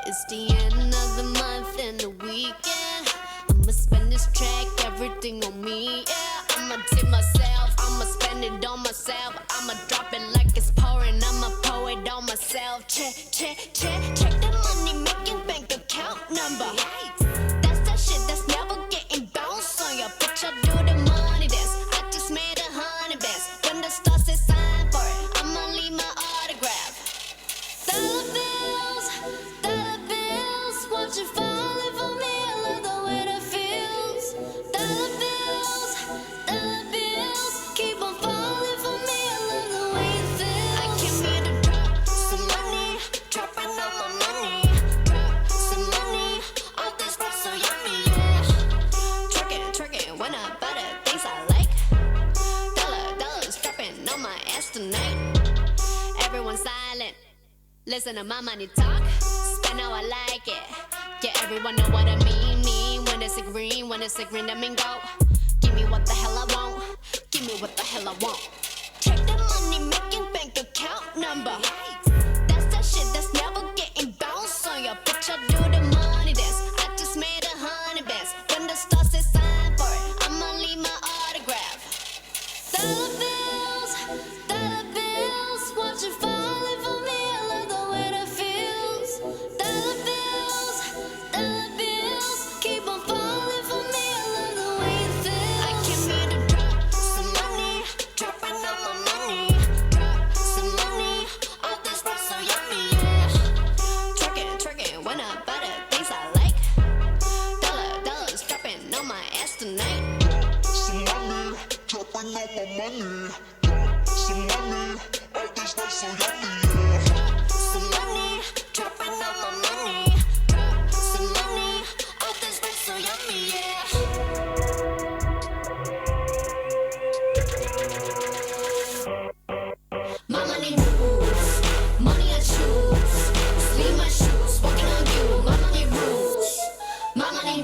It's the end of the month and the weekend. I'ma spend this track, everything on me, yeah. I'ma tip myself, I'ma spend it on myself. I'ma drop it like it's pouring, I'ma pour it on myself. Check the money making bank account number. That's that shit that's never getting bounced on ya. Bitch, I do the money dance, I just made 100 bands. When the star says sign for it, I'ma leave my autograph. Dollar bills, watch it falling for me. I love the way that feels. Dollar bills, keep on falling for me. I love the way it feels. I came here to drop some money, dropping all my money. Drop some money, all this stuff so yummy, yeah. Twerking, when I buy the things I like. Dollars dropping on my ass tonight. Everyone silent. Listen to my money talk, spend how I like it. Yeah, everyone know what I mean. When it's a green, that mean go. Give me what the hell I want, give me what the hell I want. Check the money making bank account number. That's that shit that's never getting bounced on ya. Bitch, I do the money dance, I just made 100 bands. When the star says sign for it, I'ma leave my autograph. Dollar bills, watch it falling for me. I love the way that feels. Dollar bills, keep on falling for me. I love the way it feels. I came here to drop some money, dropping all my money. Drop some money, all this stuff so yummy, yeah. Twerking, when I buy the things I like. Dollars dropping on my ass tonight. Some money, dropping all my money. Some money, all this stuff so yummy, yeah. Some money, dropping all my money. Drop some money, all this stuff so yummy, yeah. My money moves, money I choose. Sleeve my shoes, walking on you. My money rules, my money